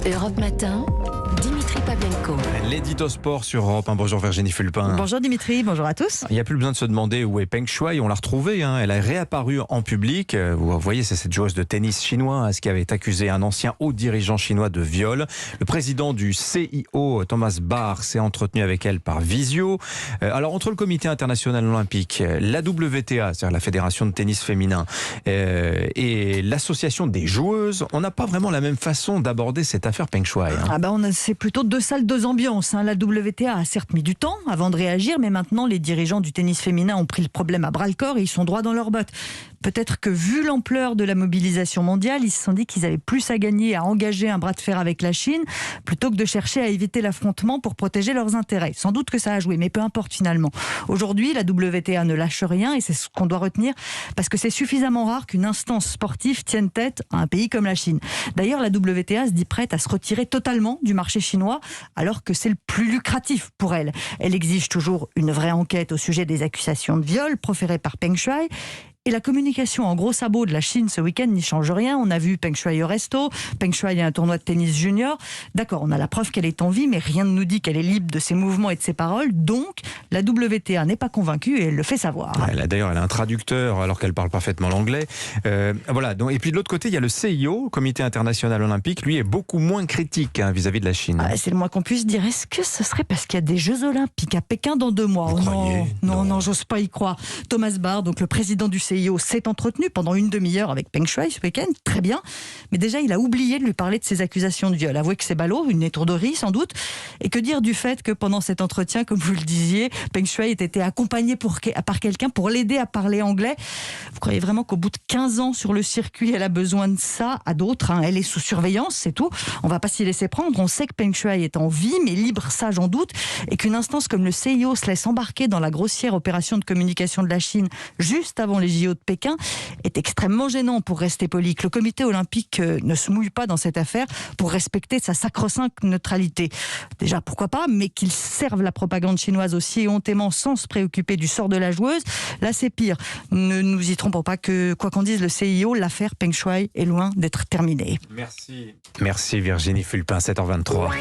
Europe Matin, Dimitri Pavlenko. L'édito sport sur Europe 1. Bonjour Virginie Fulpin. Bonjour Dimitri, bonjour à tous. Il n'y a plus besoin de se demander où est Peng Shuai, on l'a retrouvée. Elle a réapparu en public. Vous voyez, c'est cette joueuse de tennis chinoise qui avait accusé un ancien haut dirigeant chinois de viol. Le président du CIO, Thomas Bach, s'est entretenu avec elle par visio. Alors entre le comité international olympique, la WTA, c'est-à-dire la fédération de tennis féminin, et l'association des joueuses, on n'a pas vraiment la même façon d'aborder cette affaire Peng Shuai. C'est plutôt deux salles, deux ambiances. La WTA a certes mis du temps avant de réagir, mais maintenant les dirigeants du tennis féminin ont pris le problème à bras-le-corps et ils sont droits dans leurs bottes. Peut-être que vu l'ampleur de la mobilisation mondiale, ils se sont dit qu'ils avaient plus à gagner à engager un bras de fer avec la Chine plutôt que de chercher à éviter l'affrontement pour protéger leurs intérêts. Sans doute que ça a joué, mais peu importe finalement. Aujourd'hui, la WTA ne lâche rien et c'est ce qu'on doit retenir parce que c'est suffisamment rare qu'une instance sportive tienne tête à un pays comme la Chine. D'ailleurs, la WTA se dit prête à se retirer totalement du marché chinois alors que c'est le plus lucratif pour elle. Elle exige toujours une vraie enquête au sujet des accusations de viol proférées par Peng Shuai. Et la communication en gros sabot de la Chine ce week-end n'y change rien. On a vu Peng Shuai au resto, Peng Shuai à un tournoi de tennis junior. D'accord, on a la preuve qu'elle est en vie, mais rien ne nous dit qu'elle est libre de ses mouvements et de ses paroles. Donc, la WTA n'est pas convaincue et elle le fait savoir. D'ailleurs, elle a un traducteur alors qu'elle parle parfaitement l'anglais. Voilà. Donc, et puis de l'autre côté, il y a le CIO, le Comité international olympique. Lui est beaucoup moins critique vis-à-vis de la Chine. C'est le moins qu'on puisse dire. Est-ce que ce serait parce qu'il y a des Jeux Olympiques à Pékin dans 2 mois? Vous croyez ? Non, j'ose pas y croire. Thomas Bach, donc le président du CIO, s'est entretenu pendant une demi-heure avec Peng Shuai ce week-end, très bien. Mais déjà, il a oublié de lui parler de ses accusations de viol. Avouez que c'est ballot, une étourderie sans doute. Et que dire du fait que pendant cet entretien, comme vous le disiez, Peng Shuai ait été accompagné par quelqu'un pour l'aider à parler anglais. Vous croyez vraiment qu'au bout de 15 ans sur le circuit, elle a besoin de ça à d'autres? Elle est sous surveillance, c'est tout. On va pas s'y laisser prendre. On sait que Peng Shuai est en vie, mais libre, ça j'en doute. Et qu'une instance comme le CIO se laisse embarquer dans la grossière opération de communication de la Chine juste avant les JO de Pékin est extrêmement gênant pour rester poli. Que le comité olympique ne se mouille pas dans cette affaire pour respecter sa sacro-sainte neutralité. Déjà, pourquoi pas, mais qu'il serve la propagande chinoise aussi éhontément sans se préoccuper du sort de la joueuse, là c'est pire. Ne nous y trompons pas que, quoi qu'en dise le CIO, l'affaire Peng Shuai est loin d'être terminée. Merci Virginie Fulpin, 7h23.